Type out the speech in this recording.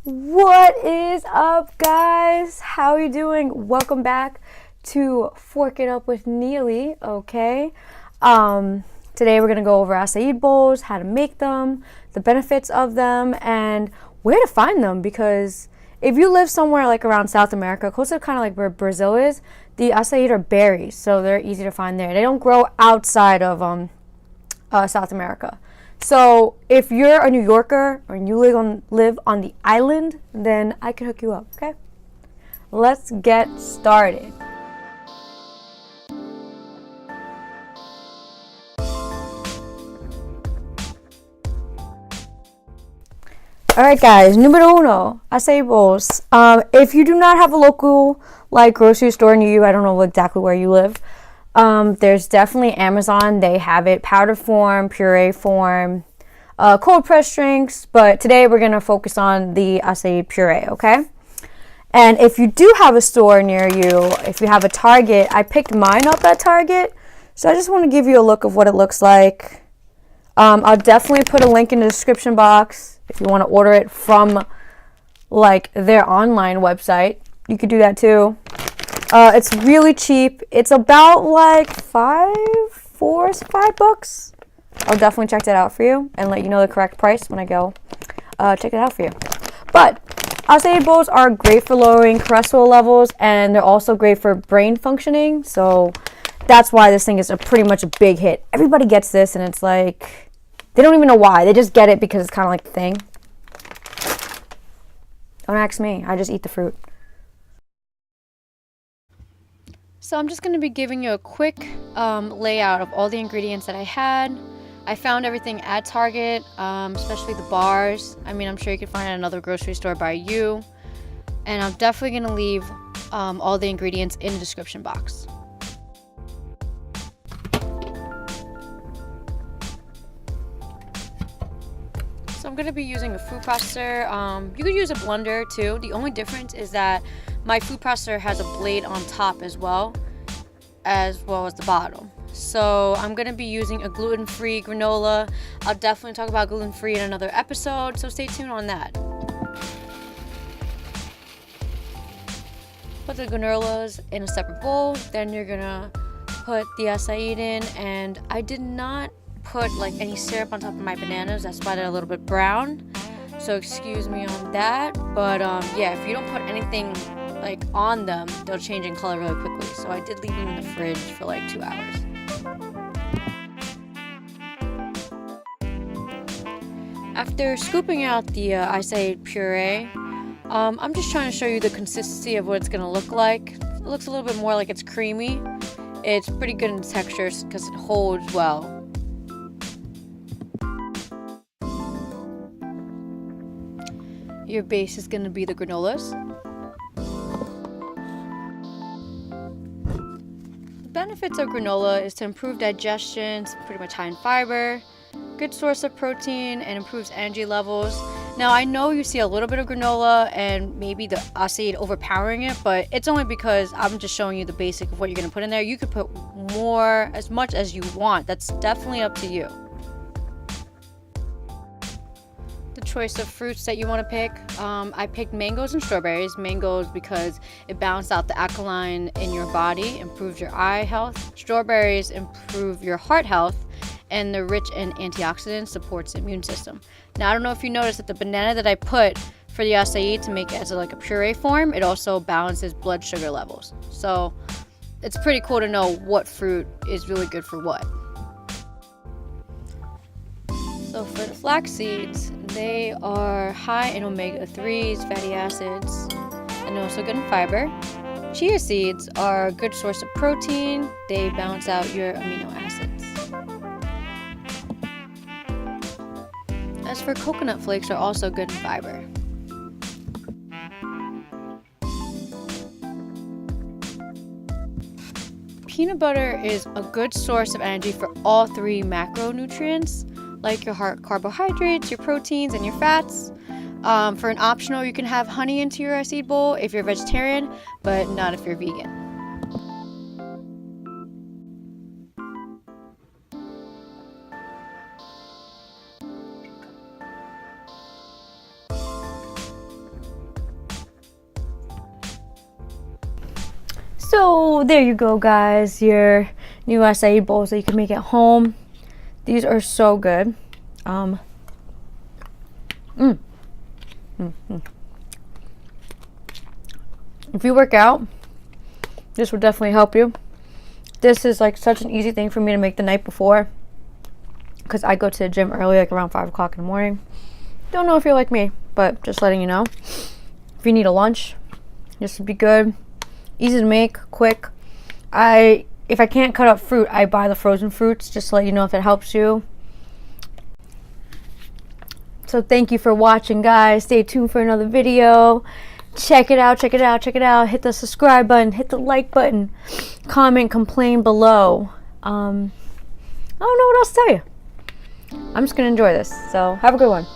What is up, guys? How are you doing? Welcome back to Fork It Up with Neely, okay? Today we're gonna go over acai bowls, how to make them, the benefits of them, and where to find them, because if you live somewhere like around South America, close to kind of like where Brazil is, the acai are berries, so they're easy to find there. They don't grow outside of South America. So if you're a New Yorker or you live on the island, then I can hook you up, okay? Let's get started. Alright guys, numero uno, acai bowls. If you do not have a local grocery store near you, I don't know exactly where you live, there's definitely Amazon. They have it powder form, puree form, cold pressed drinks, but today we're going to focus on the acai puree, okay? And if you do have a store near you, if you have a Target, I picked mine up at Target, so I just want to give you a look of what it looks like. I'll definitely put a link in the description box if you want to order it from their online website. You could do that too. It's really cheap. It's about $5. I'll definitely check that out for you and let you know the correct price when I go check it out for you. But acai bowls are great for lowering cholesterol levels, and they're also great for brain functioning. So that's why this thing is pretty much a big hit. Everybody gets this, and it's like they don't even know why. They just get it because it's kind of like the thing. Don't ask me. I just eat the fruit. So I'm just going to be giving you a quick layout of all the ingredients that I had. I found everything at Target, especially the bars. I mean, I'm sure you can find it at another grocery store by you. And I'm definitely going to leave all the ingredients in the description box. So I'm going to be using a food processor. You could use a blender too. The only difference is that my food processor has a blade on top as well as the bottom. So I'm going to be using a gluten-free granola. I'll definitely talk about gluten-free in another episode, so stay tuned on that. Put the granolas in a separate bowl. Then you're going to put the acai in, and I did not put any syrup on top of my bananas. That's why they're a little bit brown. So excuse me on that. But yeah, if you don't put anything on them, they'll change in color really quickly. So I did leave them in the fridge for 2 hours. After scooping out the acai puree, I'm just trying to show you the consistency of what it's going to look like. It looks a little bit more like it's creamy. It's pretty good in texture because it holds well. Your base is going to be the granolas. The benefits of granola is to improve digestion. It's pretty much high in fiber, good source of protein, and improves energy levels. Now, I know you see a little bit of granola and maybe the acai overpowering it, but it's only because I'm just showing you the basic of what you're going to put in there. You could put more, as much as you want. That's definitely up to you. Choice of fruits that you want to pick. I picked mangoes and strawberries. Mangoes because it balances out the alkaline in your body, improves your eye health. Strawberries improve your heart health, and they're rich in antioxidants, supports the immune system. Now, I don't know if you noticed that the banana that I put for the acai to make it as a puree form, it also balances blood sugar levels. So it's pretty cool to know what fruit is really good for what. So for the flax seeds, they are high in omega-3s, fatty acids, and also good in fiber. Chia seeds are a good source of protein. They balance out your amino acids. As for coconut flakes, are also good in fiber. Peanut butter is a good source of energy for all three macronutrients, like your carbohydrates, your proteins, and your fats. For an optional, you can have honey into your acai bowl if you're vegetarian, but not if you're vegan. So there you go, guys, your new acai bowls that you can make at home. These are so good. If you work out, this would definitely help you. This is like such an easy thing for me to make the night before, because I go to the gym early, like around 5 o'clock in the morning. Don't know if you're like me, but just letting you know. If you need a lunch, this would be good. Easy to make, quick. If I can't cut up fruit, I buy the frozen fruits, just to let you know if it helps you. So thank you for watching, guys. Stay tuned for another video. Check it out, check it out, check it out. Hit the subscribe button, hit the like button, comment, complain below. I don't know what else to tell you. I'm just gonna enjoy this. So have a good one.